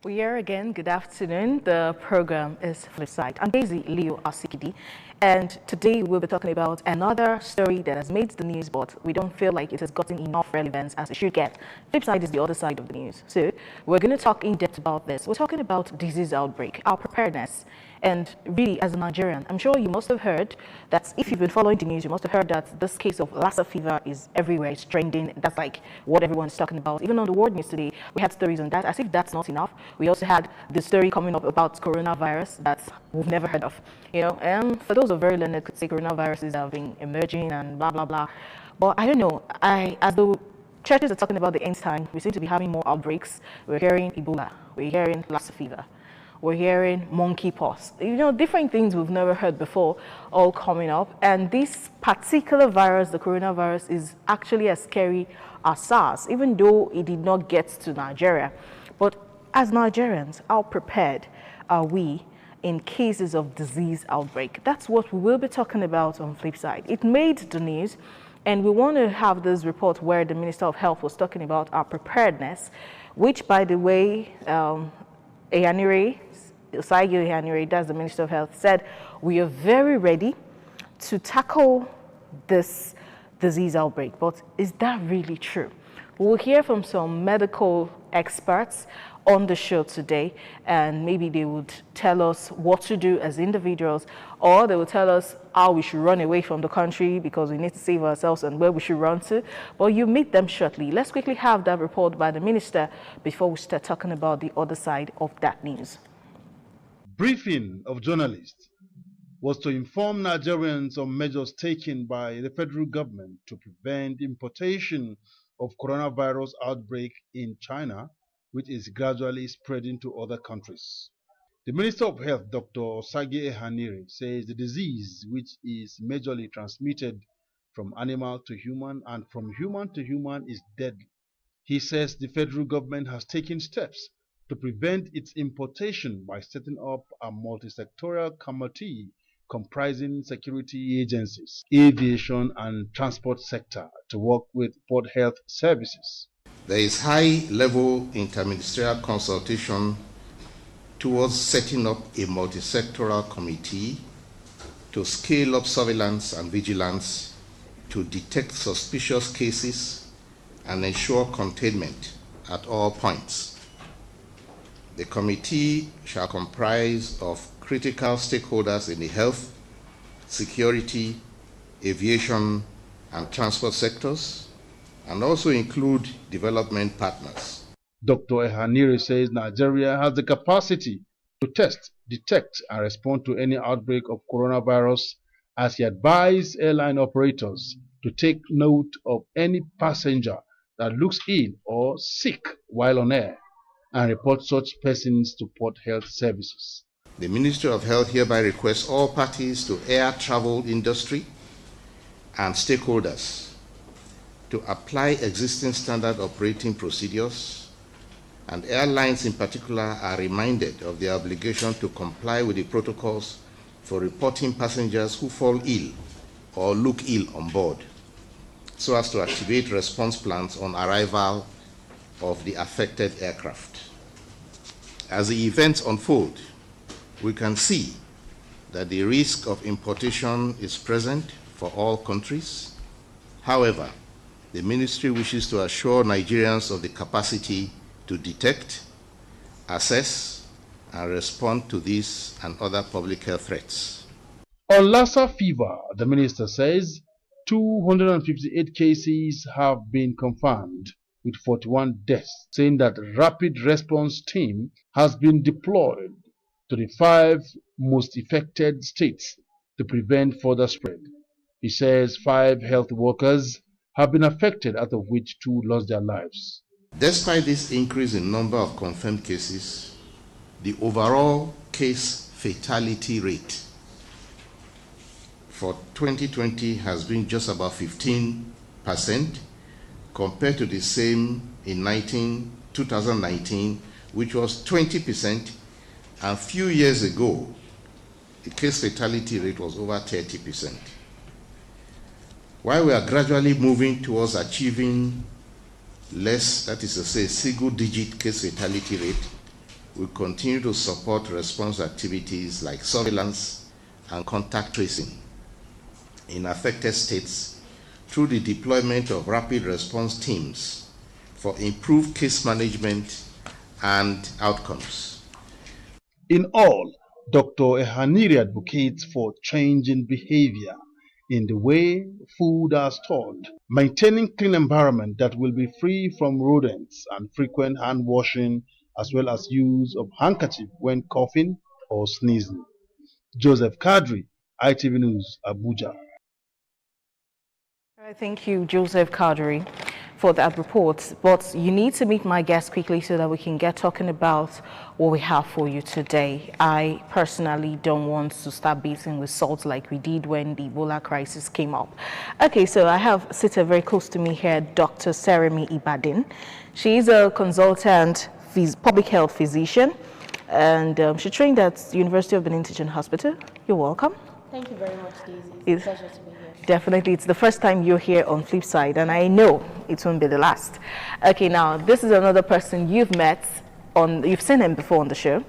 We're here again. Good afternoon. The program is FLIPSIDE. I'm Daisy Leo Asikidi, and today we'll be talking about another story that has made the news, but we don't feel like it has gotten enough relevance as it should get. FLIPSIDE is the other side of the news. So we're going to talk in depth about this. We're talking about disease outbreak, our preparedness. And really, as a Nigerian, I'm sure you must have heard that if you've been following the news, you must have heard that this case of Lassa fever is everywhere. It's trending. That's like what everyone's talking about. Even on the world news today, we had stories on that. As if that's not enough, we also had the story coming up about coronavirus that we've never heard of. And for those who are very learned, could say coronaviruses have been emerging and blah, blah, blah. But I don't know. As the churches are talking about the end time, we seem to be having more outbreaks. We're hearing Ebola. We're hearing Lassa fever. We're hearing monkeypox, different things we've never heard before all coming up. And this particular virus, the coronavirus, is actually as scary as SARS, even though it did not get to Nigeria. But as Nigerians, how prepared are we in cases of disease outbreak? That's what we will be talking about on FLIPSIDE. It made the news, and we want to have this report where the Minister of Health was talking about our preparedness, which, by the way, Ehanire, that's the Minister of Health, said we are very ready to tackle this disease outbreak. But is that really true? We'll hear from some medical experts on the show today, and maybe they would tell us what to do as individuals, or they will tell us how we should run away from the country because we need to save ourselves and where we should run to. But you meet them shortly. Let's quickly have that report by the minister before we start talking about the other side of that news. Briefing of journalists was to inform Nigerians on measures taken by the federal government to prevent importation of coronavirus outbreak in China, which is gradually spreading to other countries. The Minister of Health, Dr. Ehanire, says the disease, which is majorly transmitted from animal to human and from human to human, is deadly. He says the federal government has taken steps to prevent its importation by setting up a multi-sectoral committee comprising security agencies, aviation and transport sector to work with port health services. There is high-level interministerial consultation towards setting up a multi-sectoral committee to scale up surveillance and vigilance to detect suspicious cases and ensure containment at all points. The committee shall comprise of critical stakeholders in the health, security, aviation, and transport sectors, and also include development partners. Dr. Ehanire says Nigeria has the capacity to test, detect, and respond to any outbreak of coronavirus, as he advised airline operators to take note of any passenger that looks ill or sick while on air and report such persons to port health services. The Ministry of Health hereby requests all parties to air travel industry and stakeholders to apply existing standard operating procedures, and airlines in particular are reminded of their obligation to comply with the protocols for reporting passengers who fall ill or look ill on board, so as to activate response plans on arrival of the affected aircraft. As the events unfold, we can see that the risk of importation is present for all countries. However, the ministry wishes to assure Nigerians of the capacity to detect, assess, and respond to these and other public health threats. On Lassa fever, the minister says 258 cases have been confirmed, with 41 deaths, saying that rapid response team has been deployed to the 5 most affected states to prevent further spread. He says 5 health workers have been affected, out of which 2 lost their lives. Despite this increase in number of confirmed cases, the overall case fatality rate for 2020 has been just about 15%, compared to the same in 2019, which was 20%, and a few years ago, the case fatality rate was over 30%. While we are gradually moving towards achieving less, that is to say, single-digit case fatality rate, we continue to support response activities like surveillance and contact tracing in affected states through the deployment of rapid response teams for improved case management and outcomes. In all, Dr. Ehaniri advocates for changing behavior in the way food are stored, maintaining clean environment that will be free from rodents and frequent hand washing, as well as use of handkerchief when coughing or sneezing. Joseph Kadri, ITV News, Abuja. Thank you, Joseph Kadri, for that report. But you need to meet my guest quickly so that we can get talking about what we have for you today. I personally don't want to start beating with salt like we did when the Ebola crisis came up. Okay, so I have seated very close to me here Dr. Seremi Ibadin. She is a consultant public health physician, and she trained at University of Benin Teaching Hospital. You're welcome. Thank you very much, Daisy. It's a pleasure to be here. Definitely, it's the first time you're here on Flipside, and I know it won't be the last. Okay, now this is another person you've met you've seen him before on the show.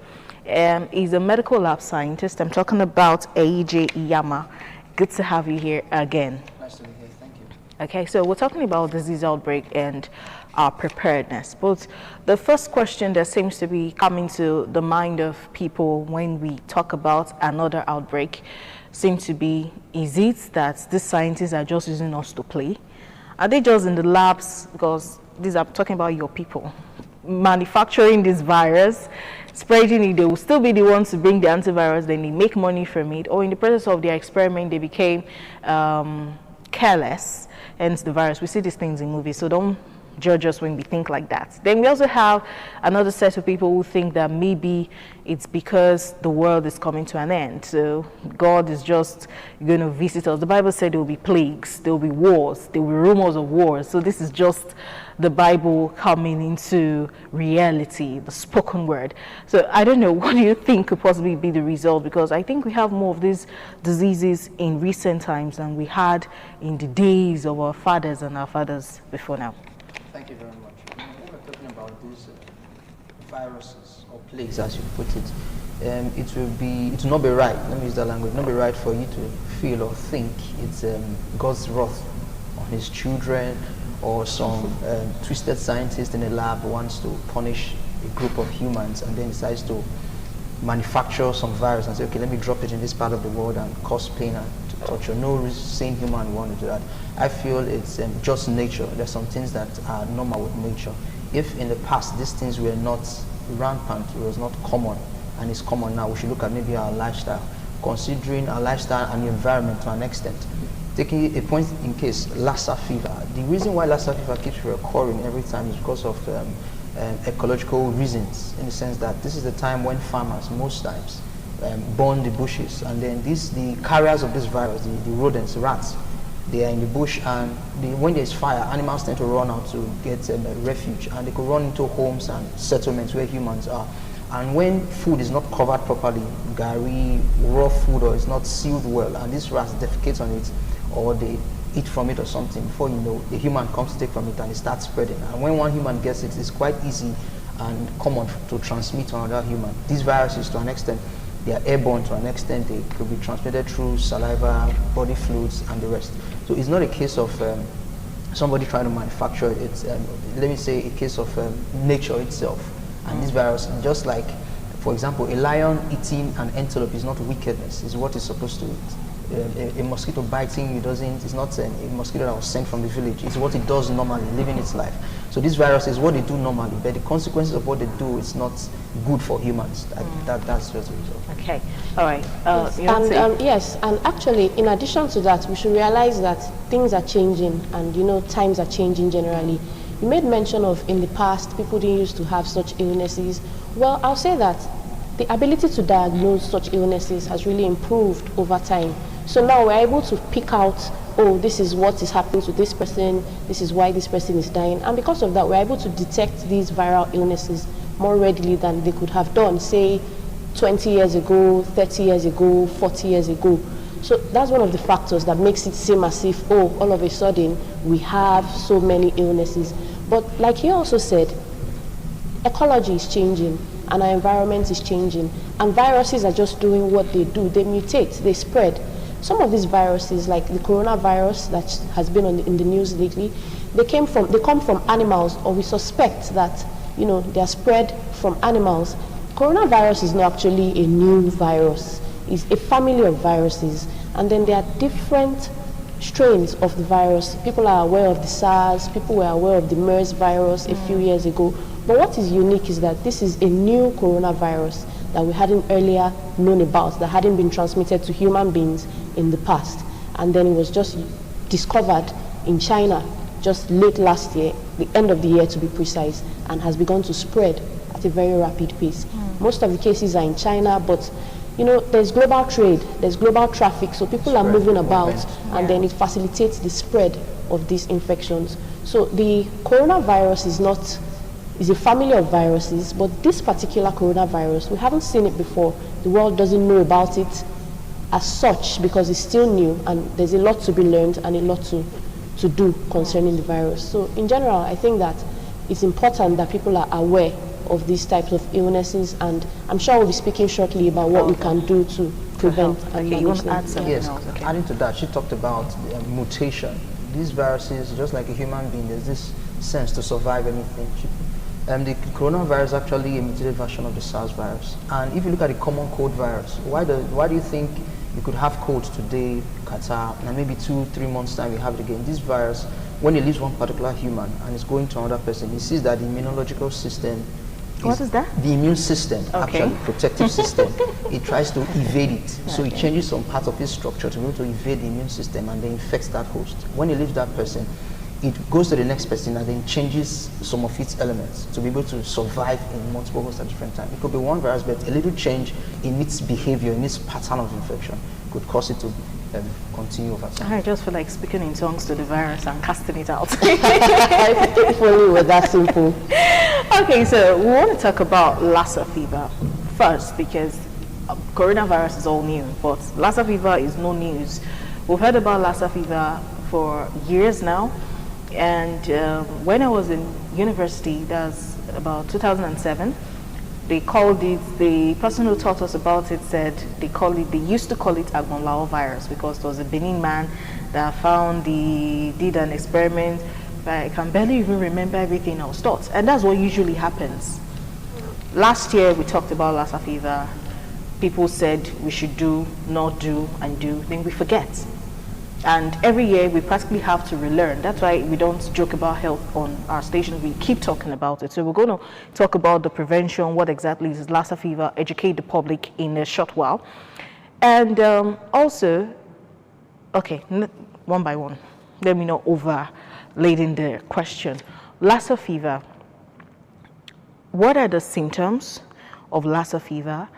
He's a medical lab scientist. I'm talking about AJ Iyama. Good to have you here again. Nice to be here. Thank you. Okay, so we're talking about disease outbreak and our preparedness. But the first question that seems to be coming to the mind of people when we talk about another outbreak seems to be, is it that these scientists are just using us to play? Are they just in the labs, because these are talking about your people, manufacturing this virus, spreading it? They will still be the ones to bring the antivirus, then they make money from it, or in the process of their experiment they became careless, hence the virus. We see these things in movies, so don't judge us when we think like that. Then we also have another set of people who think that maybe it's because the world is coming to an end, so God is just going to visit us. The Bible said there will be plagues, there will be wars, there will be rumors of wars, so this is just the Bible coming into reality, the spoken word. So I don't know, what do you think could possibly be the result? Because I think we have more of these diseases in recent times than we had in the days of our fathers and our fathers before now. Thank you very much. When we're talking about these viruses or plagues, as you put it, it will not be right. Let me use that language. Not be right for you to feel or think it's God's wrath on His children, or some twisted scientist in a lab wants to punish a group of humans and then decides to manufacture some virus and say, okay, let me drop it in this part of the world and cause pain and to torture. No sane human would want to do that. I feel it's just nature. There's some things that are normal with nature. If in the past these things were not rampant, it was not common, and it's common now, we should look at maybe our lifestyle, considering our lifestyle and the environment to an extent. Taking a point in case, Lassa fever. The reason why Lassa fever keeps recurring every time is because of ecological reasons, in the sense that this is the time when farmers, most times, burn the bushes, and then the carriers of this virus, the rodents, rats, they are in the bush, and when there's fire, animals tend to run out to get refuge, and they could run into homes and settlements where humans are. And when food is not covered properly, gari, raw food, or it's not sealed well, and these rats defecate on it, or they eat from it or something, before you know, a human comes to take from it and it starts spreading. And when one human gets it, it's quite easy and common to transmit to another human. These viruses, to an extent, they are airborne. To an extent, they could be transmitted through saliva, body fluids, and the rest. So it's not a case of somebody trying to manufacture it. It's, let me say, a case of nature itself. And this virus, just like, for example, a lion eating an antelope is not wickedness, it's what it's supposed to eat. A mosquito biting you it's not a mosquito that was sent from the village. It's what it does normally, living its life. So this virus is what they do normally, but the consequences of what they do is not good for humans. That's just the result. Okay, all right. Yes, and actually, in addition to that, we should realize that things are changing, and times are changing generally. You made mention of, in the past, people didn't used to have such illnesses. Well, I'll say that the ability to diagnose such illnesses has really improved over time. So now we're able to pick out, oh, this is what is happening to this person, this is why this person is dying. And because of that, we're able to detect these viral illnesses more readily than they could have done, say, 20 years ago, 30 years ago, 40 years ago. So that's one of the factors that makes it seem as if, oh, all of a sudden, we have so many illnesses. But like he also said, ecology is changing. and our environment is changing. And viruses are just doing what they do. They mutate, they spread. Some of these viruses, like the coronavirus that has been in the news lately, they come from animals, or we suspect that, you know, they are spread from animals. Coronavirus is not actually a new virus. It's a family of viruses. And then there are different strains of the virus. People are aware of the SARS, people were aware of the MERS virus a few years ago. But what is unique is that this is a new coronavirus that we hadn't earlier known about, that hadn't been transmitted to human beings in the past. And then it was just discovered in China just late last year, the end of the year to be precise, and has begun to spread at a very rapid pace. Most of the cases are in China, but you know, there's global trade, there's global traffic, so people are moving about, and then it facilitates the spread of these infections. So the coronavirus is a family of viruses, but this particular coronavirus, we haven't seen it before. The world doesn't know about it as such because it's still new, and there's a lot to be learned and a lot to do concerning the virus. So in general, I think that it's important that people are aware of these types of illnesses, and I'm sure we'll be speaking shortly about what we can do to prevent and you want manage to add them. something Yes, else? Okay. adding to that, she talked about mutation. These viruses, just like a human being, there's this sense to survive anything. The coronavirus is actually a mutated version of the SARS virus. And if you look at the common cold virus, why do you think you could have cold today, Qatar, and maybe 2-3 months time you have it again? This virus, when it leaves one particular human and it's going to another person, it sees that the immunological system, What is that? the immune system, Okay. actually, protective system, it tries to evade it. So it changes some part of its structure to be able to evade the immune system and then infects that host. When it leaves that person, it goes to the next person and then changes some of its elements to be able to survive in multiple hosts at different times. It could be one virus, but a little change in its behavior, in its pattern of infection, could cause it to continue over time. I just feel like speaking in tongues to the virus and casting it out. If only it were that simple. Okay, so we want to talk about Lassa fever first, because coronavirus is all new, but Lassa fever is no news. We've heard about Lassa fever for years now, and when I was in university, that's about 2007, they called it, the person who taught us about it said they used to call it Agbonlao virus, because there was a Benin man that did an experiment, but I can barely even remember everything I was taught, and that's what usually happens. Last year we talked about Lassa fever. People said we should do, not do, and do, then we forget. And every year we practically have to relearn. That's why we don't joke about health on our station. We keep talking about it. So we're going to talk about the prevention, what exactly is Lassa fever, educate the public in a short while. And also, okay, one by one, let me not overlading the question. Lassa fever, what are the symptoms of Lassa fever?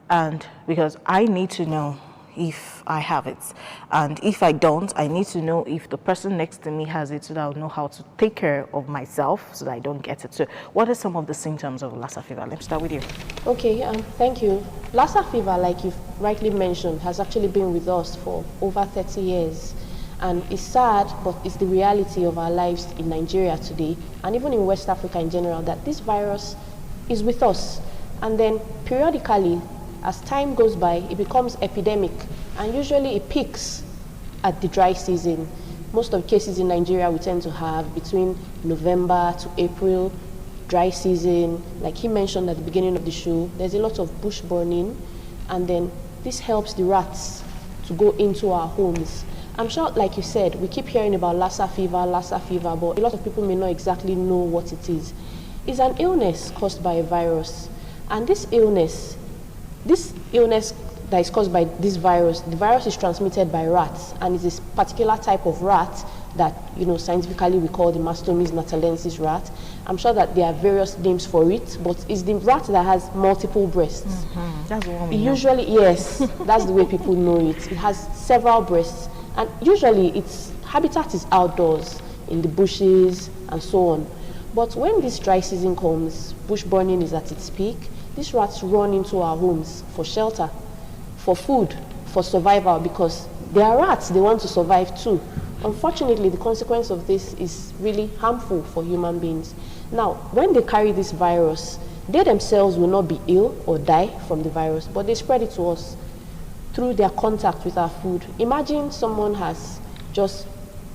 And because I need to know if I have it, and if I don't, I need to know if the person next to me has it, so that I'll know how to take care of myself so that I don't get it. So what are some of the symptoms of Lassa fever? Let's start with you. Okay, thank you. Lassa fever, like you've rightly mentioned, has actually been with us for over 30 years. And it's sad, but it's the reality of our lives in Nigeria today, and even in West Africa in general, that this virus is with us. And then periodically, as time goes by, it becomes epidemic, and usually it peaks at the dry season. Most of the cases in Nigeria we tend to have between November to April, dry season. Like he mentioned at the beginning of the show, there's a lot of bush burning, and then this helps the rats to go into our homes. I'm sure, like you said, we keep hearing about Lassa fever, but a lot of people may not exactly know what it is. It's an illness caused by a virus, and this illness that is caused by this virus, the virus is transmitted by rats, and it's this particular type of rat that, you know, scientifically we call the Mastomys natalensis rat. I'm sure that there are various names for it, but it's the rat that has multiple breasts. That's the one we know. Usually, yes, that's the way people know it. It has several breasts, and usually its habitat is outdoors, in the bushes and so on. But when this dry season comes, bush burning is at its peak, these rats run into our homes for shelter, for food, for survival, because they are rats, they want to survive too. Unfortunately, the consequence of this is really harmful for human beings. Now, when they carry this virus, They themselves will not be ill or die from the virus, but they spread it to us through their contact with our food. Imagine someone has just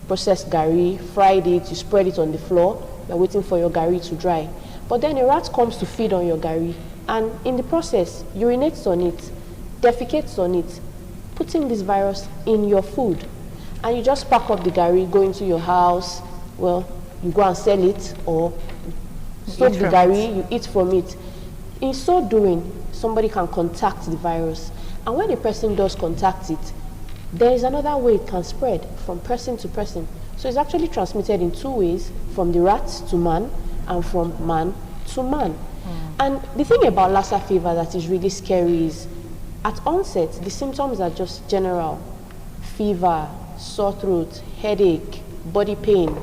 processed gari, fried it, you spread it on the floor, you're waiting for your gari to dry. But then a rat comes to feed on your gari, and in the process, urinates on it, defecates on it, putting this virus in your food. And you just pack up the gari, go into your house, well, you go and sell it, or soak the gari, you eat from it. In so doing, somebody can contact the virus. And when a person does contact it, there is another way it can spread from person to person. So it's actually transmitted in two ways, from the rat to man and from man to man. And the thing about Lassa fever that is really scary is, at onset, the symptoms are just general. Fever, sore throat, headache, body pain.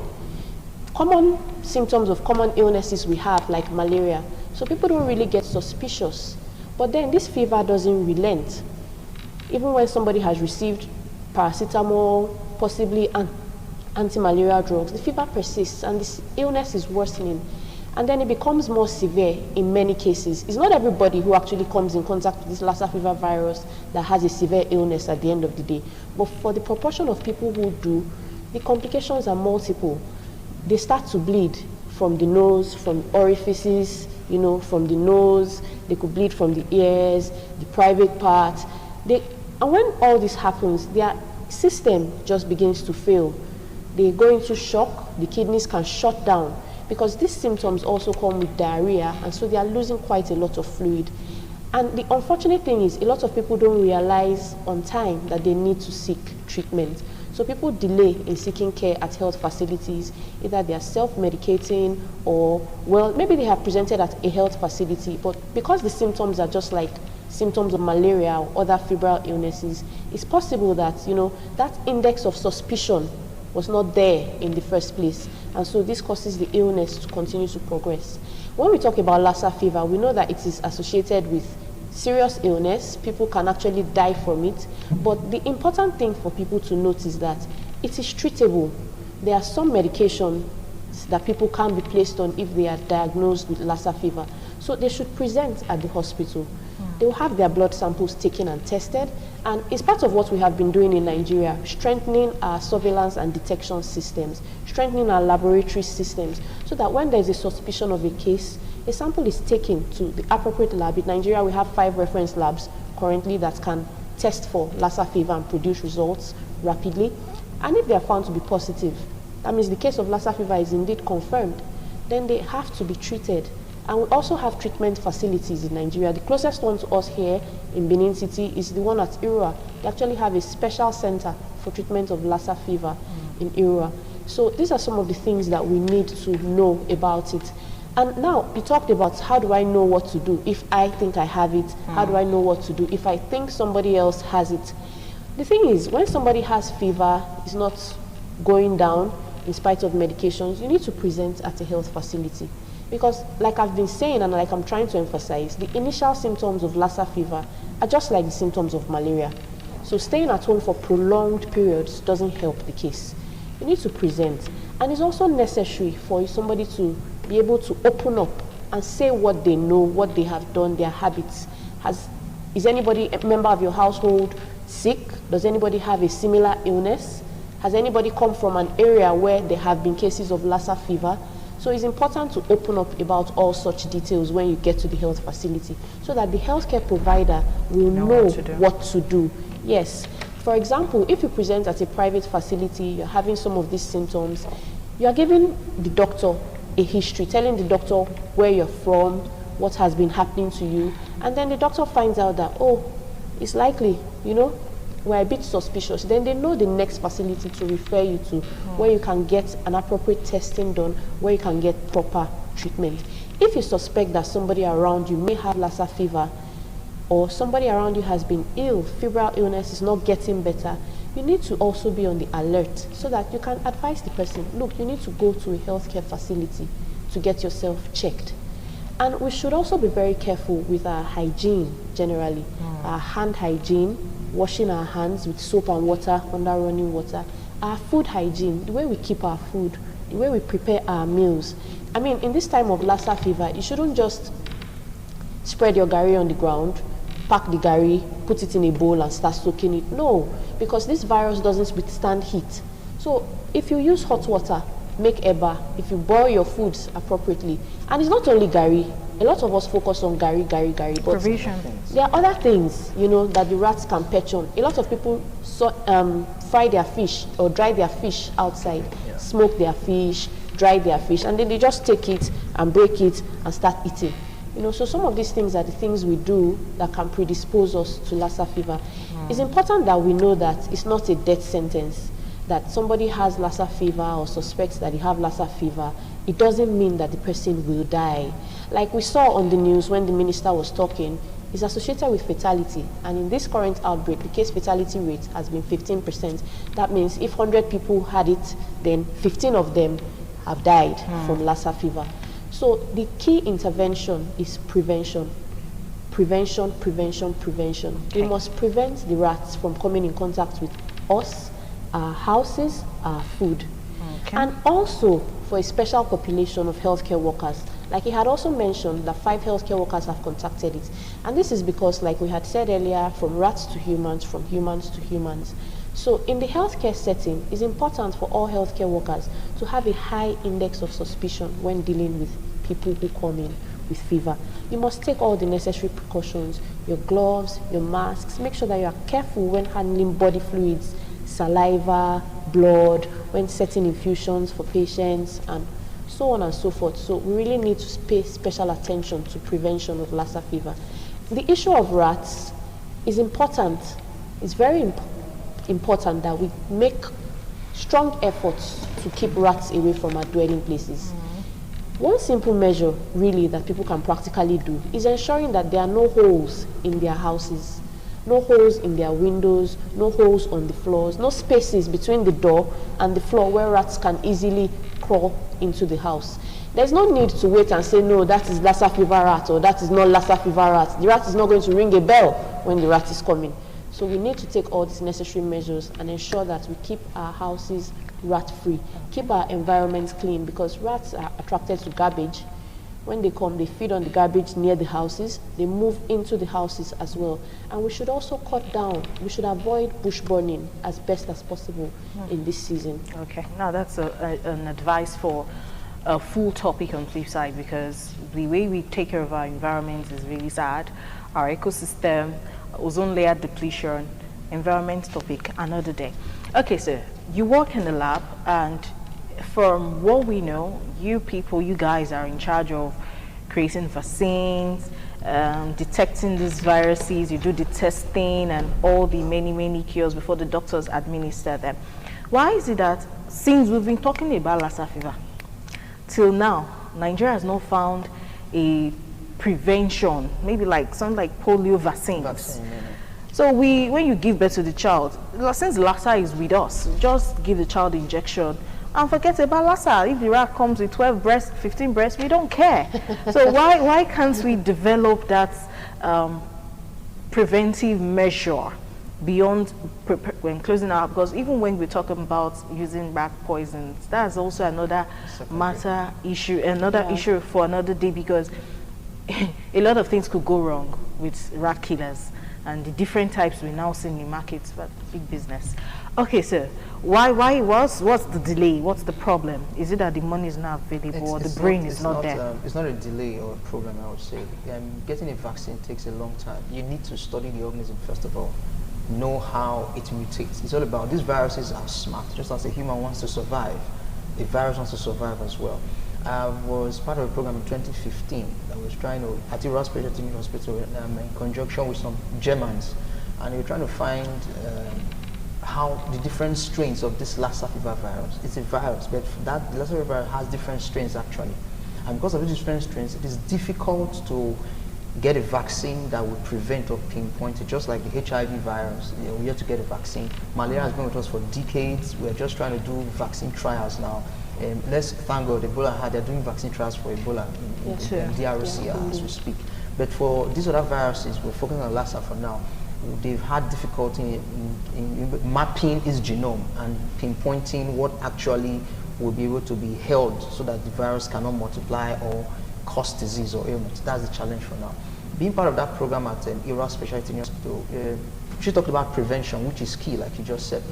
Common symptoms of common illnesses we have, like malaria. So people don't really get suspicious. But then this fever doesn't relent. Even when somebody has received paracetamol, possibly anti-malarial drugs, the fever persists and this illness is worsening. And then it becomes more severe in many cases. It's not everybody who actually comes in contact with this Lassa fever virus that has a severe illness at the end of the day. But for the proportion of people who do, the complications are multiple. They start to bleed from the nose, from orifices, you know, from the nose. They could bleed from the ears, the private part. And when all this happens, their system just begins to fail. They go into shock, the kidneys can shut down, because these symptoms also come with diarrhea, and so they are losing quite a lot of fluid. And the unfortunate thing is, a lot of people don't realize on time that they need to seek treatment. So people delay in seeking care at health facilities. Either they are self-medicating, or, well, maybe they have presented at a health facility, but because the symptoms are just like symptoms of malaria or other febrile illnesses, it's possible that, you know, that index of suspicion was not there in the first place. And so this causes the illness to continue to progress. When we talk about Lassa fever, we know that it is associated with serious illness. People can actually die from it. But the important thing for people to note is that it is treatable. There are some medications that people can be placed on if they are diagnosed with Lassa fever. So they should present at the hospital. They will have their blood samples taken and tested, and it's part of what we have been doing in Nigeria, strengthening our surveillance and detection systems, strengthening our laboratory systems, so that when there is a suspicion of a case, a sample is taken to the appropriate lab. In Nigeria, we have 5 reference labs currently that can test for Lassa fever and produce results rapidly. And if they are found to be positive, that means the case of Lassa fever is indeed confirmed, then they have to be treated. And we also have treatment facilities in Nigeria. The closest one to us here in Benin City is the one at Irua. They actually have a special center for treatment of Lassa fever in Irua. So these are some of the things that we need to know about it. And now, you talked about, how do I know what to do if I think I have it? How do I know what to do if I think somebody else has it? The thing is, when somebody has fever, it's not going down in spite of medications, you need to present at a health facility. Because, like I've been saying and like I'm trying to emphasize, the initial symptoms of Lassa fever are just like the symptoms of malaria. So staying at home for prolonged periods doesn't help the case. You need to present. And it's also necessary for somebody to be able to open up and say what they know, what they have done, their habits. Is anybody, a member of your household, sick? Does anybody have a similar illness? Has anybody come from an area where there have been cases of Lassa fever? So it's important to open up about all such details when you get to the health facility, so that the healthcare provider will know what to do. Yes. For example, if you present at a private facility, you're having some of these symptoms, you are giving the doctor a history, telling the doctor where you're from, what has been happening to you, and then the doctor finds out that, oh, it's likely, you know, we're a bit suspicious. Then they know the next facility to refer you to, where you can get an appropriate testing done, where you can get proper treatment. If you suspect that somebody around you may have Lassa fever, or somebody around you has been ill, febrile illness is not getting better, you need to also be on the alert so that you can advise the person, look, you need to go to a healthcare facility to get yourself checked. And we should also be very careful with our hygiene generally, our hand hygiene, washing our hands with soap and water under running water, our food hygiene, the way we keep our food, the way we prepare our meals. I mean, in this time of Lassa fever, you shouldn't just spread your gari on the ground, pack the gari, put it in a bowl and start soaking it. No, because this virus doesn't withstand heat. So if you use hot water, make eba, if you boil your foods appropriately, and it's not only gari, a lot of us focus on gari, but Provision. there are other things, you know, that the rats can perch on. A lot of people fry their fish or dry their fish outside, smoke their fish, dry their fish, and then they just take it and break it and start eating. You know, so some of these things are the things we do that can predispose us to Lassa fever. It's important that we know that it's not a death sentence, that somebody has Lassa fever or suspects that they have Lassa fever. It doesn't mean that the person will die. Like we saw on the news when the minister was talking, it's associated with fatality. And in this current outbreak, the case fatality rate has been 15%. That means if 100 people had it, then 15 of them have died from Lassa fever. So the key intervention is prevention. Prevention. Okay. We must prevent the rats from coming in contact with us, our houses, our food. Okay. And also for a special population of healthcare workers. Like he had also mentioned that 5 healthcare workers have contacted it. And this is because, like we had said earlier, from rats to humans, from humans to humans. So in the healthcare setting, it's important for all healthcare workers to have a high index of suspicion when dealing with people who come in with fever. You must take all the necessary precautions, your gloves, your masks. Make sure that you are careful when handling body fluids, saliva, blood, when setting infusions for patients, and so on and so forth. So we really need to pay special attention to prevention of Lassa fever. The issue of rats is important. It's very important that we make strong efforts to keep rats away from our dwelling places. One simple measure really that people can practically do is ensuring that there are no holes in their houses, no holes in their windows, no holes on the floors, no spaces between the door and the floor where rats can easily crawl into the house. There's no need to wait and say, no, that is Lassa fever rat or that is not Lassa fever rat. The rat is not going to ring a bell when the rat is coming. So we need to take all these necessary measures and ensure that we keep our houses rat-free, keep our environments clean, because rats are attracted to garbage. When they come, they feed on the garbage near the houses, they move into the houses as well. And we should also cut down, we should avoid bush burning as best as possible in this season. Okay, now that's an advice for a full topic on FLIPSIDE, because the way we take care of our environment is really sad. Our ecosystem, ozone layer depletion, environment topic, another day. Okay, so you work in the lab, and from what we know, you guys are in charge of creating vaccines, detecting these viruses, you do the testing and all the many cures before the doctors administer them. Why is it that since we've been talking about Lassa fever, till now, Nigeria has not found a prevention, maybe like something like polio vaccines? So when you give birth to the child, since Lassa is with us, just give the child the injection and forget about Lassa. If the rat comes with 12 breasts, 15 breasts, we don't care. So why can't we develop that preventive measure beyond when closing out? Because even when we're talking about using rat poisons, that's also another issue for another day, because a lot of things could go wrong with rat killers and the different types we now see in the markets, but big business. Okay, so what's the delay? What's the problem? Is it that the money is not available or the brain is not there? It's not a delay or a problem, I would say. Getting a vaccine takes a long time. You need to study the organism first of all, know how it mutates. It's all about, these viruses are smart. Just as a human wants to survive, a virus wants to survive as well. I was part of a program in 2015 that was trying to, at the Ross Hospital, in conjunction with some Germans, and we were trying to find how the different strains of this Lassa fever virus. It's a virus, but that Lassa fever virus has different strains actually. And because of these different strains, it is difficult to get a vaccine that would prevent or pinpoint it, just like the HIV virus. We have to get a vaccine. Malaria has been with us for decades. We're just trying to do vaccine trials now. Let's thank God, they're doing vaccine trials for Ebola in DRC as we speak. But for these other viruses, we're focusing on Lassa for now. They've had difficulty in mapping its genome and pinpointing what actually will be able to be held so that the virus cannot multiply or cause disease or ailment. That's the challenge for now. being part of that program at ERA Specialty Hospital, she talked about prevention, which is key, like you just said.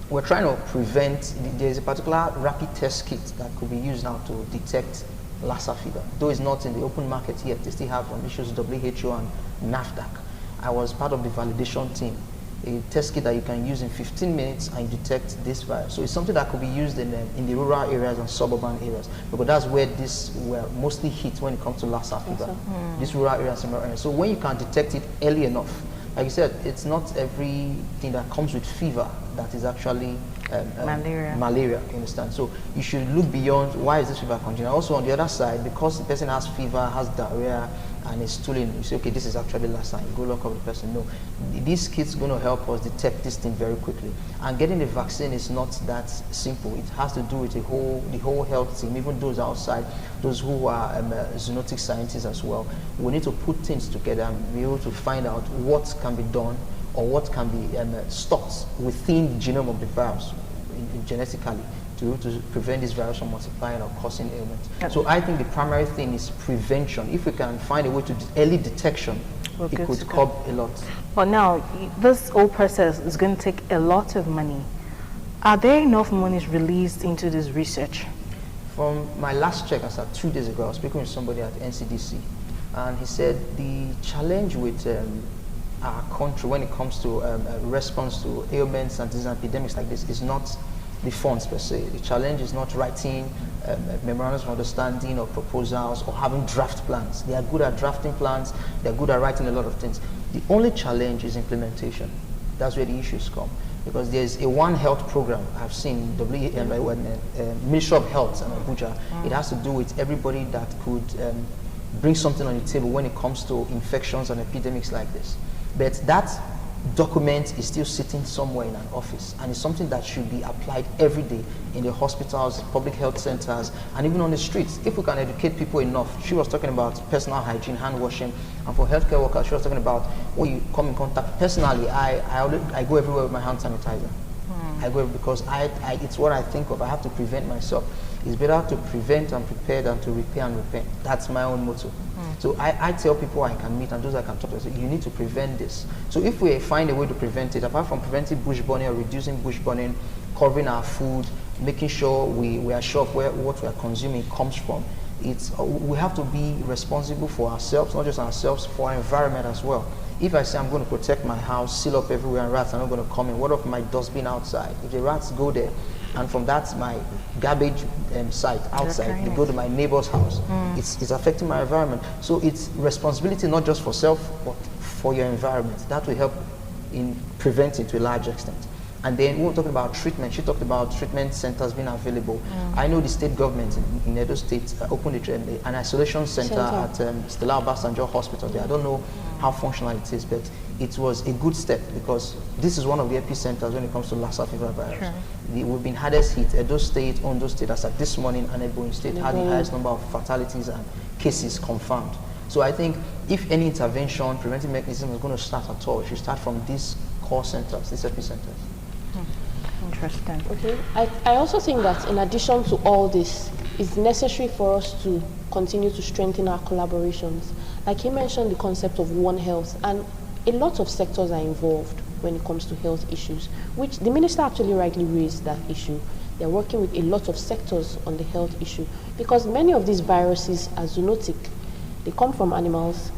We're trying to prevent, there's a particular rapid test kit that could be used now to detect Lassa fever. Though it's not in the open market yet, they still have some issues with WHO and NAFDAC. I was part of the validation team, a test kit that you can use in 15 minutes and detect this virus. So it's something that could be used in the rural areas and suburban areas, because that's where this were mostly hit when it comes to Lassa fever, these rural areas and rural areas. So when you can detect it early enough, like you said, it's not everything that comes with fever that is actually malaria, you understand? So you should look beyond why is this fever continuing. Also on the other side, because the person has fever, has diarrhea, and is stooling, you say, okay, this is actually Lassa. You go look up the person. No, this kit's going to help us detect this thing very quickly. And getting the vaccine is not that simple. It has to do with the whole health team, even those outside, those who are zoonotic scientists as well. We need to put things together and be able to find out what can be done or what can be stopped within the genome of the virus, genetically, to prevent this virus from multiplying or causing ailments. So I think the primary thing is prevention. If we can find a way to early detection, it could curb a lot. Well, now, this whole process is going to take a lot of money. Are there enough monies released into this research? From my last check, I said 2 days ago, I was speaking with somebody at NCDC, and he said the challenge with our country when it comes to response to ailments and disease and epidemics like this is not the funds per se. The challenge is not writing memorandums of understanding or proposals or having draft plans. They are good at drafting plans, they are good at writing a lot of things. The only challenge is implementation. That's where the issues come. Because there's a One Health program I've seen, Ministry of Health in Abuja. It has to do with everybody that could bring something on the table when it comes to infections and epidemics like this. But that document is still sitting somewhere in an office, and it's something that should be applied every day in the hospitals, public health centers, and even on the streets. If we can educate people enough. She was talking about personal hygiene, hand washing, and for healthcare workers, she was talking about when you come in contact. Personally, I go everywhere with my hand sanitizer. I go because it's what I think of. I have to prevent myself. It's better to prevent and prepare than to repair and repent. That's my own motto. So I tell people I can meet and those I can talk to, I say, you need to prevent this. So if we find a way to prevent it, apart from preventing bush burning or reducing bush burning, covering our food, making sure we are sure of what we are consuming comes from, we have to be responsible for ourselves, not just ourselves, for our environment as well. If I say I'm going to protect my house, seal up everywhere and rats are not going to come in, what of my dustbin outside? If the rats go there, and from that my garbage site outside, they go to my neighbor's house, it's affecting my environment. So it's responsibility not just for self, but for your environment. That will help in preventing to a large extent. And then we were talking about treatment. She talked about treatment centers being available. I know the state government in Edo State opened an isolation center at Stella Obasanjo Hospital there. I don't know how functional it is, but it was a good step because this is one of the epicenters when it comes to Lassa fever virus. We've been hardest hit. Edo State, Ondo State, as of this morning, and Ebonyi State had the highest number of fatalities and cases confirmed. So I think if any intervention, preventive mechanism is going to start at all, it should start from these core centers, these epicenters. Interesting. Okay. I also think that in addition to all this, it's necessary for us to continue to strengthen our collaborations. Like you mentioned, the concept of One Health, and a lot of sectors are involved when it comes to health issues, which the minister actually rightly raised that issue. They're working with a lot of sectors on the health issue because many of these viruses are zoonotic. They come from animals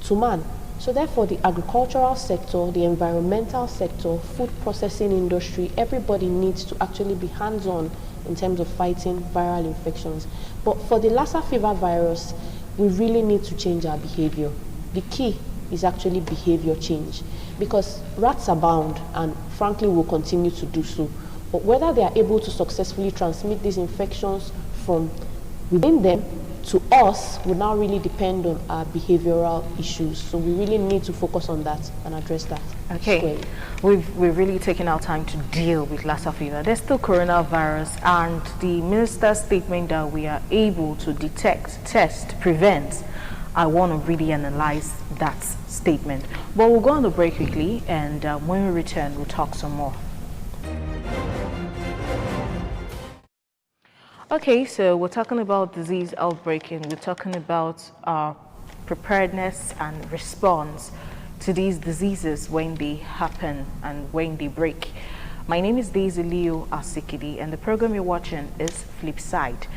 to man. So therefore, the agricultural sector, the environmental sector, food processing industry, everybody needs to actually be hands-on in terms of fighting viral infections. But for the Lassa fever virus, we really need to change our behavior. The key is actually behavior change because rats abound and frankly will continue to do so. But whether they are able to successfully transmit these infections from within them to us will now really depend on our behavioral issues. So we really need to focus on that and address that. Okay, we've really taken our time to deal with Lassa fever. There's still coronavirus, and the minister's statement that we are able to detect, test, prevent. I want to really analyze that statement. But we'll go on the break quickly, and when we return, we'll talk some more. Okay, so we're talking about disease outbreak, and we're talking about preparedness and response to these diseases when they happen and when they break. My name is Daisy Leo Asikidi, and the program you're watching is Flipside.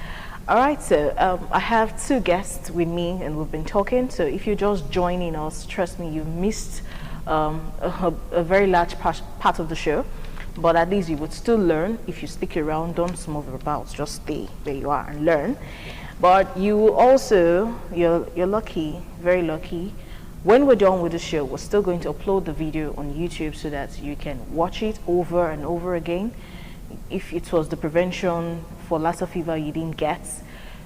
All right, so I have two guests with me, and we've been talking. So if you're just joining us, trust me, you've missed a very large part of the show. But at least you would still learn if you stick around. Don't move about, just stay where you are and learn. But you also, you're lucky, very lucky. When we're done with the show, we're still going to upload the video on YouTube so that you can watch it over and over again. If it was the prevention for Lassa fever you didn't get,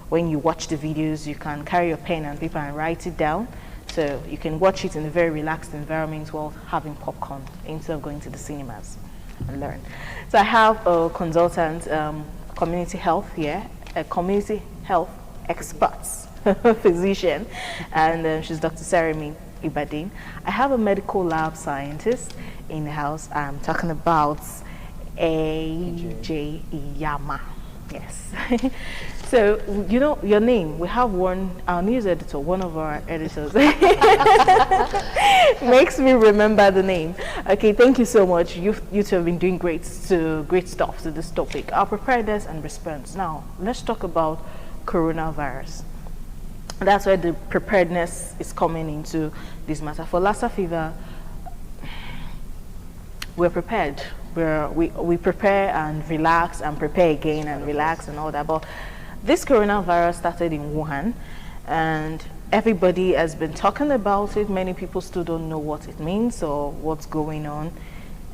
when you watch the videos, you can carry your pen and paper and write it down. So you can watch it in a very relaxed environment while having popcorn instead of going to the cinemas and learn. So I have a consultant, community health here, a community health expert, physician, and she's Dr. Sarami Ibadin. I have a medical lab scientist in the house. I'm talking about AJ Iyama. Yes. So, you know, your name, we have our news editor, one of our editors, makes me remember the name. Okay, thank you so much. You two have been doing great stuff to this topic, our preparedness and response. Now, let's talk about coronavirus. That's where the preparedness is coming into this matter. For Lassa fever, we're prepared. We prepare and relax and prepare again and relax and all that. But this coronavirus started in Wuhan, and everybody has been talking about it. Many people still don't know what it means or what's going on,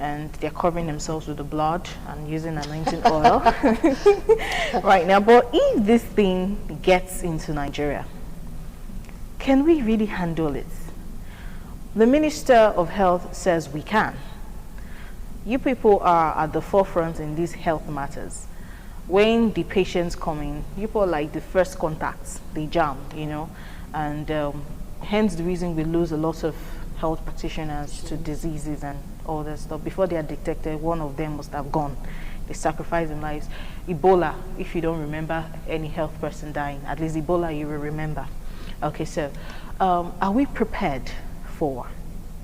and they're covering themselves with the blood and using anointing oil right now. But if this thing gets into Nigeria, can we really handle it? The Minister of Health says we can. You people are at the forefront in these health matters. When the patients come in, people are like the first contacts, they jam, you know, and hence the reason we lose a lot of health practitioners to diseases and all that stuff. Before they are detected, one of them must have gone. They sacrifice their lives. Ebola, if you don't remember any health person dying, at least Ebola you will remember. Okay, so are we prepared for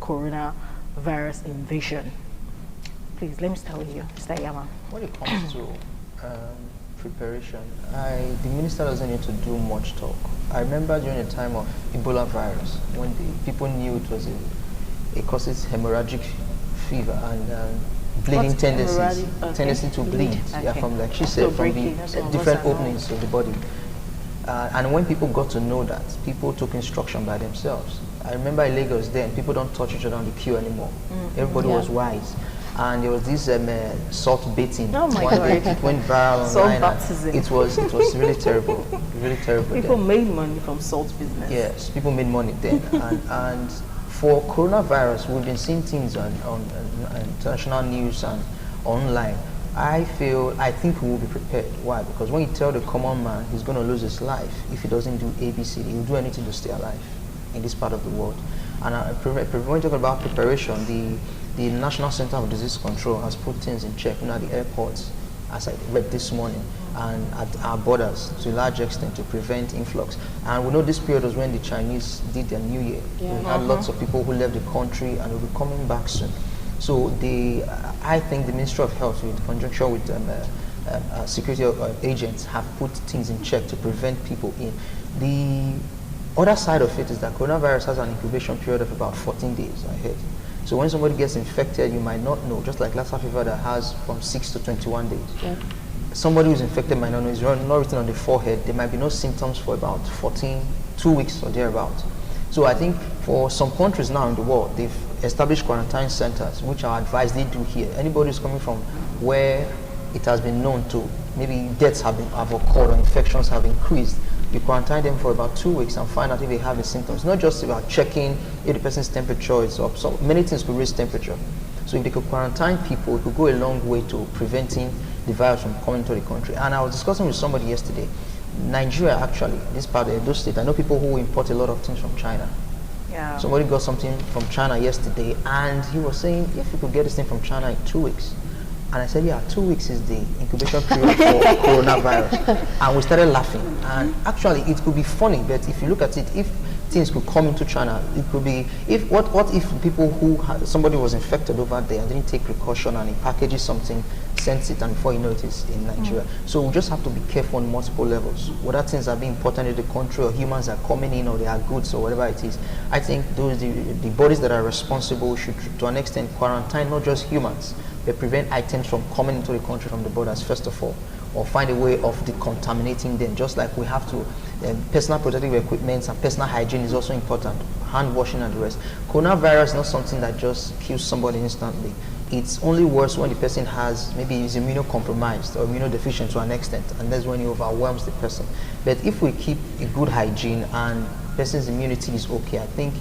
coronavirus invasion? Please, let me start with you, Mr. Yama. When it comes to preparation, the minister doesn't need to do much talk. I remember during the time of Ebola virus, when people knew it was it causes hemorrhagic fever and bleeding tendencies, tendency to bleed, okay. Yeah, from, like she said, from the different openings of the body. And when people got to know that, people took instruction by themselves. I remember in Lagos then, people don't touch each other on the queue anymore. Everybody was wise. And there was this salt bathing. Oh my God. It went viral online. Baptism. It was really terrible, really terrible. People made money from salt business. Yes, people made money then. and for coronavirus, we've been seeing things on international news and online. I think we will be prepared. Why? Because when you tell the common man he's going to lose his life if he doesn't do ABCD, he'll do anything to stay alive in this part of the world. And when we talk about preparation, the National Center of Disease Control has put things in check, at the airports, as I read this morning, and at our borders to a large extent to prevent influx. And we know this period was when the Chinese did their New Year. Yeah. We had lots of people who left the country and will be coming back soon. So I think the Ministry of Health, in conjunction with security agents, have put things in check to prevent people in. The other side of it is that coronavirus has an incubation period of about 14 days, I heard. So when somebody gets infected, you might not know, just like Lassa fever that has from 6 to 21 days. Yeah. Somebody who's infected might not know, it's not written on the forehead. There might be no symptoms for about 2 weeks or thereabout. So I think for some countries now in the world, they've established quarantine centers, which are advised they do here. Anybody who's coming from where it has been known to, maybe deaths have occurred or infections have increased, you quarantine them for about 2 weeks and find out if they have the symptoms. Not just about checking if the person's temperature is up. So many things could raise temperature. So if they could quarantine people, it could go a long way to preventing the virus from coming to the country. And I was discussing with somebody yesterday, Nigeria actually, this part of Edo State, I know people who import a lot of things from China. Yeah. Somebody got something from China yesterday and he was saying, if you could get this thing from China in 2 weeks. And I said, yeah, 2 weeks is the incubation period for coronavirus. And we started laughing. And actually, it could be funny, but if you look at it, if things could come into China. It could be, if what if people who somebody was infected over there and didn't take precaution and he packages something, sends it, and before you know it is in Nigeria. So we just have to be careful on multiple levels. Whether things are being imported into the country or humans are coming in or they are goods or whatever it is. I think those the bodies that are responsible should to an extent quarantine not just humans, but prevent items from coming into the country from the borders first of all, or find a way of decontaminating them, just like we have to. Personal protective equipment and personal hygiene is also important, hand washing and the rest. Coronavirus is not something that just kills somebody instantly. It's only worse when the person has, maybe is immunocompromised or immunodeficient to an extent, and that's when it overwhelms the person. But if we keep a good hygiene and person's immunity is okay, I think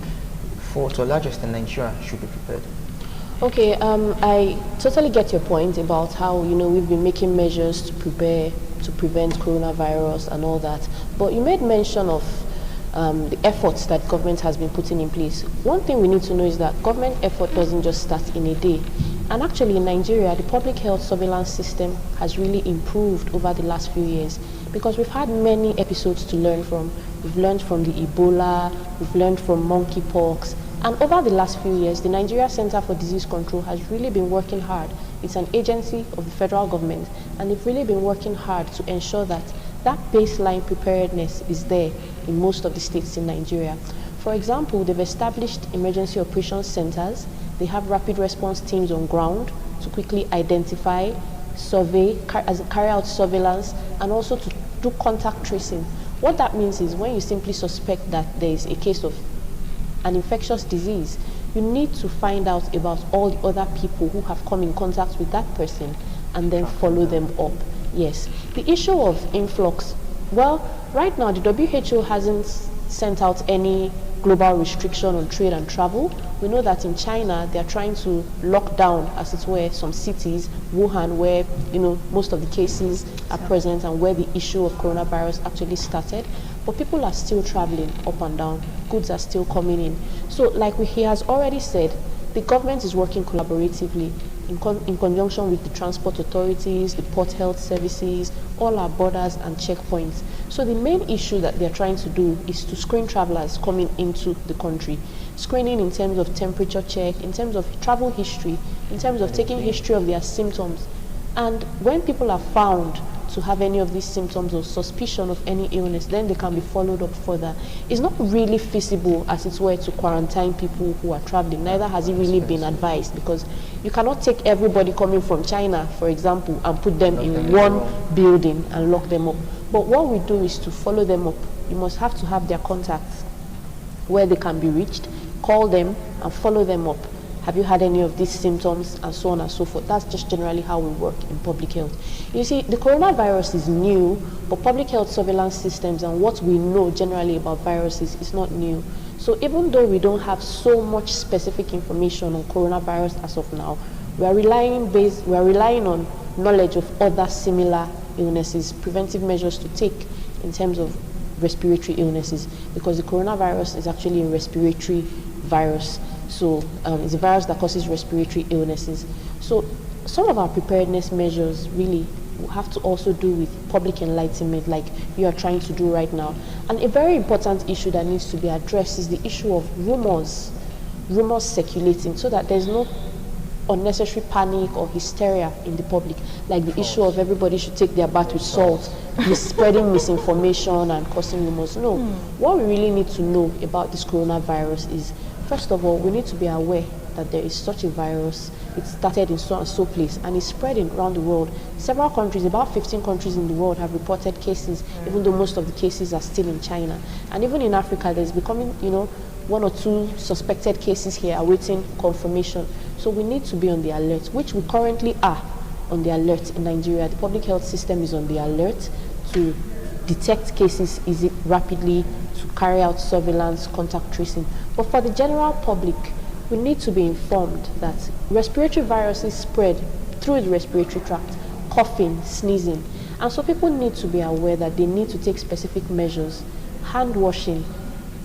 to a large extent Nigeria should be prepared. Okay, I totally get your point about how, we've been making measures to prevent coronavirus and all that. But you made mention of the efforts that government has been putting in place. One thing we need to know is that government effort doesn't just start in a day. And actually in Nigeria, the public health surveillance system has really improved over the last few years because we've had many episodes to learn from. We've learned from the Ebola, we've learned from monkeypox. And over the last few years, the Nigeria Center for Disease Control has really been working hard. It's an agency of the federal government, and they've really been working hard to ensure that that baseline preparedness is there in most of the states in Nigeria. For example, they've established emergency operations centers. They have rapid response teams on ground to quickly identify, survey, carry out surveillance, and also to do contact tracing. What that means is when you simply suspect that there is a case of an infectious disease, you need to find out about all the other people who have come in contact with that person and then follow them up. Yes. The issue of influx, well, right now the WHO hasn't sent out any global restriction on trade and travel. We know that in China they are trying to lock down, as it were, some cities, Wuhan, where most of the cases are present and where the issue of coronavirus actually started. But people are still traveling up and down. Goods are still coming in. So like he has already said, the government is working collaboratively in conjunction with the transport authorities, the port health services, all our borders and checkpoints. So the main issue that they're trying to do is to screen travelers coming into the country. Screening in terms of temperature check, in terms of travel history, in terms of taking history of their symptoms. And when people are found to have any of these symptoms or suspicion of any illness, then they can be followed up further. It's not really feasible, as it were, to quarantine people who are traveling. Neither has it really been advised, because you cannot take everybody coming from China, for example, and put them in one building and lock them up. But what we do is to follow them up. You must have to have their contacts where they can be reached, call them and follow them up. Have you had any of these symptoms, and so on and so forth. That's just generally how we work in public health. You see, the coronavirus is new, but public health surveillance systems and what we know generally about viruses is not new. So even though we don't have so much specific information on coronavirus as of now, we are relying on knowledge of other similar illnesses, preventive measures to take in terms of respiratory illnesses, because the coronavirus is actually a respiratory virus. So it's a virus that causes respiratory illnesses. So some of our preparedness measures really have to also do with public enlightenment, like you are trying to do right now. And a very important issue that needs to be addressed is the issue of rumors circulating, so that there's no unnecessary panic or hysteria in the public, like the issue of everybody should take their bath with salt, spreading misinformation and causing rumors. No, what we really need to know about this coronavirus is, first of all, we need to be aware that there is such a virus. It started in so and so place and is spreading around the world. Several countries, about 15 countries in the world, have reported cases, even though most of the cases are still in China. And even in Africa, there's becoming, one or two suspected cases here awaiting confirmation. So we need to be on the alert, which we currently are on the alert in Nigeria. The public health system is on the alert to detect cases rapidly, to carry out surveillance, contact tracing. But for the general public, we need to be informed that respiratory viruses spread through the respiratory tract, coughing, sneezing. And so people need to be aware that they need to take specific measures, hand washing,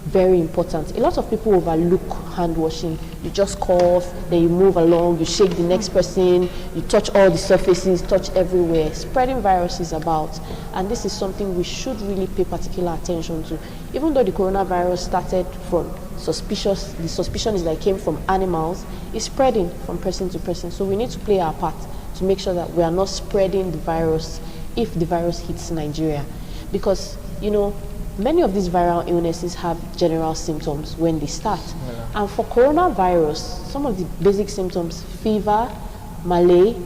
very important. A lot of people overlook hand washing. You just cough, then you move along, you shake the next person, you touch all the surfaces, touch everywhere, spreading viruses about. And this is something we should really pay particular attention to. Even though the coronavirus started from the suspicion is that it came from animals, it's spreading from person to person. So we need to play our part to make sure that we are not spreading the virus if the virus hits Nigeria. Because, you know, many of these viral illnesses have general symptoms when they start. And for coronavirus, some of the basic symptoms: fever, malaise,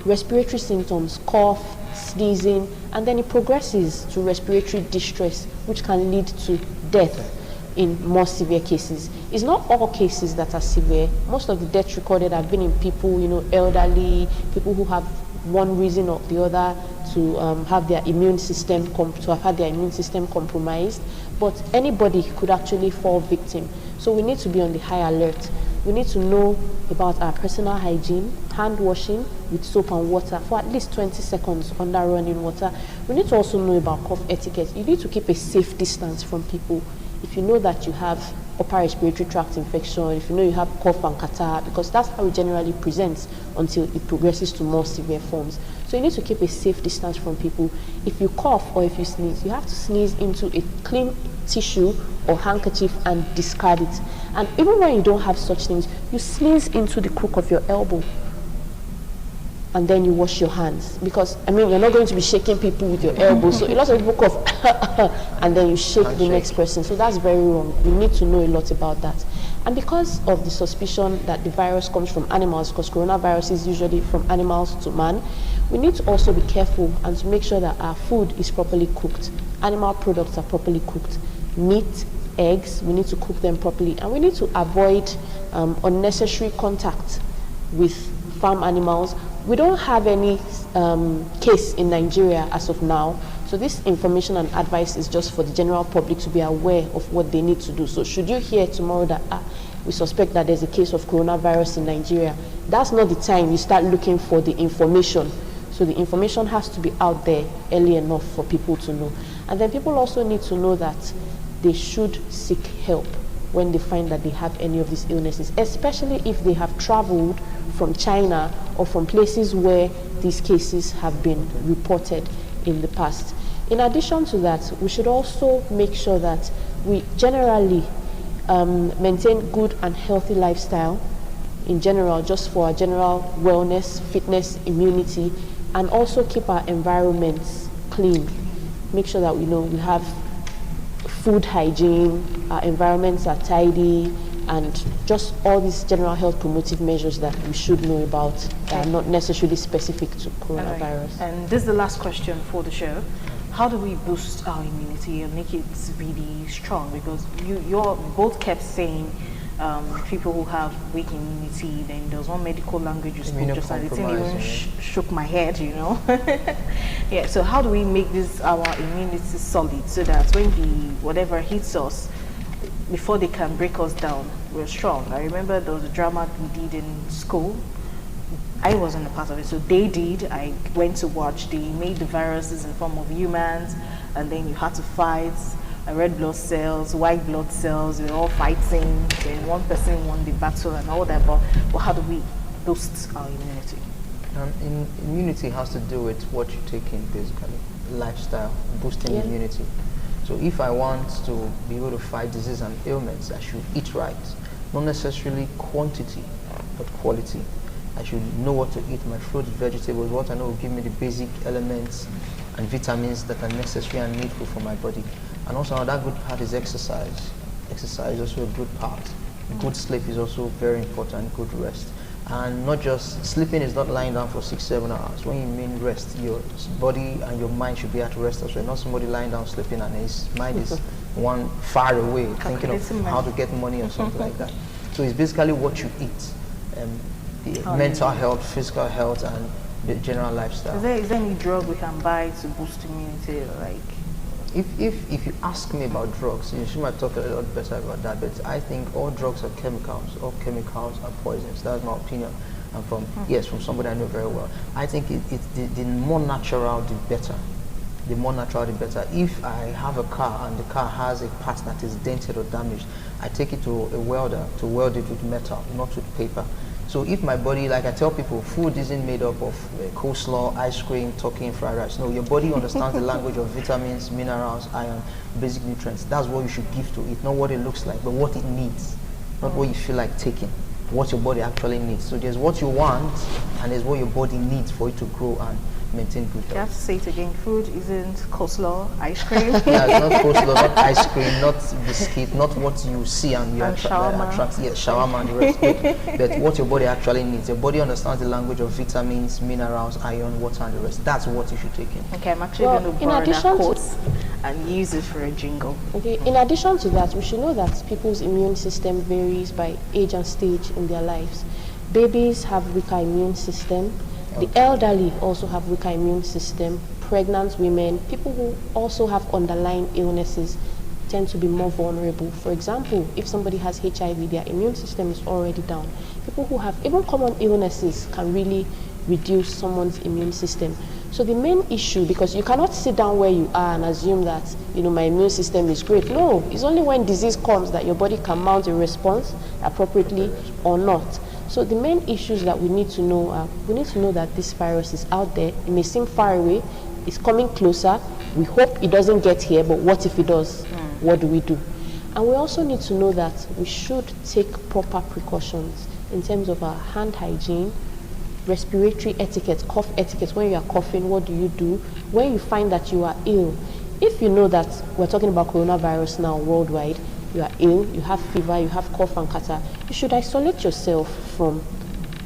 respiratory symptoms, cough, sneezing, and then it progresses to respiratory distress, which can lead to death in more severe cases. It's not all cases that are severe. Most of the deaths recorded have been in people, you know, elderly, people who have one reason or the other to have their immune system compromised. But anybody could actually fall victim. So we need to be on the high alert. We need to know about our personal hygiene, hand washing with soap and water for at least 20 seconds under running water. We need to also know about cough etiquette. You need to keep a safe distance from people. If you know that you have upper respiratory tract infection, if you know you have cough and catarrh, because that's how it generally presents until it progresses to more severe forms. So you need to keep a safe distance from people. If you cough or if you sneeze, you have to sneeze into a clean tissue or handkerchief and discard it. And even when you don't have such things, you sneeze into the crook of your elbow and then you wash your hands. Because, I mean, you're not going to be shaking people with your elbow. So a lot of people cough and then you shake the next person. So that's very wrong. We need to know a lot about that. And because of the suspicion that the virus comes from animals, because coronavirus is usually from animals to man, we need to also be careful and to make sure that our food is properly cooked. Animal products are properly cooked. Meat, eggs, we need to cook them properly. And we need to avoid unnecessary contact with farm animals. We don't have any case in Nigeria as of now. So this information and advice is just for the general public to be aware of what they need to do. So should you hear tomorrow that we suspect that there's a case of coronavirus in Nigeria, that's not the time you start looking for the information. So the information has to be out there early enough for people to know. And then people also need to know that they should seek help when they find that they have any of these illnesses, especially if they have traveled from China or from places where these cases have been reported in the past. In addition to that, we should also make sure that we generally maintain good and healthy lifestyle in general, just for our general wellness, fitness, immunity, and also keep our environments clean. Make sure that we have food hygiene, our environments are tidy, and just all these general health promotive measures that we should know about that are not necessarily specific to coronavirus. Right. And this is the last question for the show. How do we boost our immunity and make it really strong? Because you both kept saying people who have weak immunity, then there was one medical language you spoke just and it didn't even shook my head, you know. Yeah, so how do we make this our immunity solid so that when whatever hits us, before they can break us down, we're strong? I remember there was a drama we did in school. I wasn't a part of it, so they did. I went to watch. They made the viruses in form of humans, and then you had to fight. Red blood cells, white blood cells, we're all fighting. Then one person won the battle and all that. But how do we boost our immunity? Immunity has to do with what you take in, basically. Lifestyle, boosting immunity. So if I want to be able to fight disease and ailments, I should eat right. Not necessarily quantity, but quality. I should know what to eat, my fruits, vegetables, what I know will give me the basic elements and vitamins that are necessary and needful for my body. And also another good part is exercise. Exercise is also a good part. Good sleep is also very important, good rest. And not just, sleeping is not lying down for 6-7 hours. When you mean rest, your body and your mind should be at rest as well. Not somebody lying down sleeping and his mind is one far away, thinking of how to get money or something like that. So it's basically what you eat. The mental health, physical health, and the general lifestyle. Is there any drug we can buy to boost immunity? Like, if you ask me about drugs, you might talk a lot better about that. But I think all drugs are chemicals. All chemicals are poisons. That's my opinion. And from somebody I know very well. I think the more natural, the better. the more natural the better. If I have a car and the car has a part that is dented or damaged, I take it to a welder to weld it with metal, not with paper. So if my body, like I tell people, food isn't made up of coleslaw, ice cream, turkey, and fried rice. No, your body understands the language of vitamins, minerals, iron, basic nutrients. That's what you should give to it, not what it looks like, but what it needs, not what you feel like taking, what your body actually needs. So there's what you want, and there's what your body needs for it to grow and maintain good health. You have to say it again. Food isn't coleslaw, ice cream. Yeah, it's not coleslaw, not ice cream, not biscuit, not what you see and you attract. Yeah, shawarma and the rest. But what your body actually needs. Your body understands the language of vitamins, minerals, iron, water, and the rest. That's what you should take in. Okay, I'm actually going to borrow that quote and use it for a jingle. Okay, in addition to that, we should know that people's immune system varies by age and stage in their lives. Babies have weaker immune system. The elderly also have weaker immune system. Pregnant women, people who also have underlying illnesses tend to be more vulnerable. For example, if somebody has HIV, their immune system is already down. People who have even common illnesses can really reduce someone's immune system. So the main issue, because you cannot sit down where you are and assume that, you know, my immune system is great. No, it's only when disease comes that your body can mount a response appropriately or not. So the main issues that we need to know are, we need to know that this virus is out there. It may seem far away, it's coming closer. We hope it doesn't get here, but what if it does? What do we do? And we also need to know that we should take proper precautions in terms of our hand hygiene, respiratory etiquette, cough etiquette. When you are coughing, what do you do? When you find that you are ill, if you know that we're talking about coronavirus now worldwide, you are ill, you have fever, you have cough and catarrh, you should isolate yourself from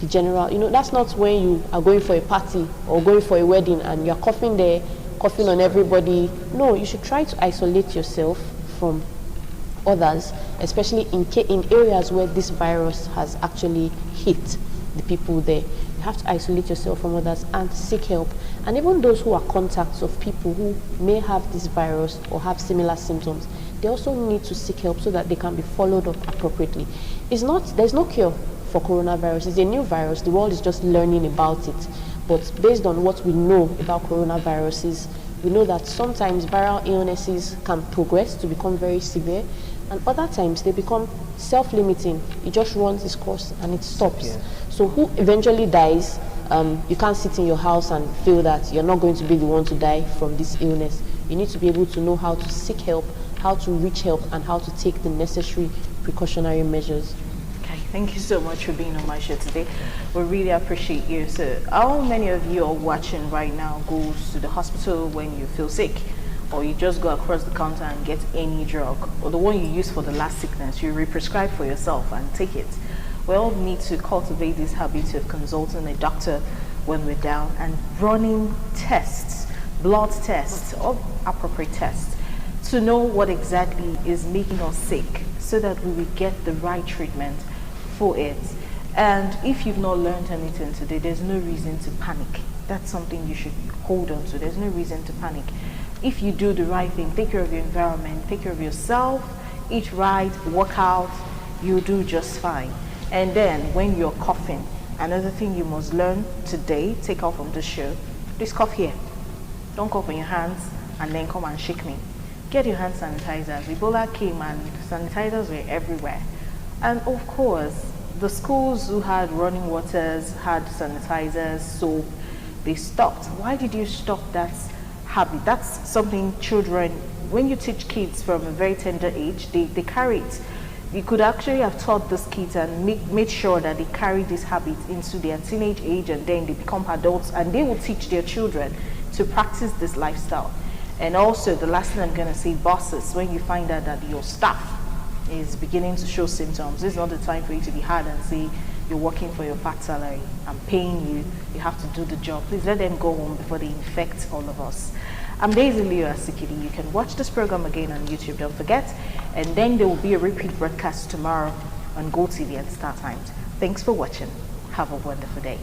the general. You know, that's not when you are going for a party or going for a wedding and you're coughing there, coughing on everybody. No, you should try to isolate yourself from others, especially in areas where this virus has actually hit the people there. You have to isolate yourself from others and seek help. And even those who are contacts of people who may have this virus or have similar symptoms, they also need to seek help so that they can be followed up appropriately. There's no cure for coronavirus. It's a new virus. The world is just learning about it. But based on what we know about coronaviruses, we know that sometimes viral illnesses can progress to become very severe, and other times they become self-limiting. It just runs its course and it stops. Yeah. So who eventually dies, you can't sit in your house and feel that you're not going to be the one to die from this illness. You need to be able to know how to seek help, how to reach help, and how to take the necessary precautionary measures. Okay, thank you so much for being on my show today. We really appreciate you. So how many of you are watching right now goes to the hospital when you feel sick, or you just go across the counter and get any drug, or the one you use for the last sickness, you re-prescribe for yourself and take it? We all need to cultivate this habit of consulting a doctor when we're down and running tests, blood tests, or appropriate tests, to know what exactly is making us sick so that we will get the right treatment for it. And if you've not learned anything today, there's no reason to panic. That's something you should hold on to. There's no reason to panic. If you do the right thing, take care of your environment, take care of yourself, eat right, work out, you'll do just fine. And then when you're coughing, another thing you must learn today, take out from this show, please cough here. Don't cough on your hands and then come and shake me. Get your hand sanitizers. Ebola came and sanitizers were everywhere. And of course, the schools who had running waters, had sanitizers, soap, they stopped. Why did you stop that habit? That's something children, when you teach kids from a very tender age, they carry it. You could actually have taught these kids and made sure that they carry this habit into their teenage age, and then they become adults and they will teach their children to practice this lifestyle. And also, the last thing I'm going to say, bosses, when you find out that your staff is beginning to show symptoms, this is not the time for you to be hard and say you're working for your fat salary, I'm paying you, you have to do the job. Please let them go home before they infect all of us. I'm Daisy Leo Asikidi. You can watch this program again on YouTube, don't forget. And then there will be a repeat broadcast tomorrow on GoTV and StarTimes. Thanks for watching. Have a wonderful day.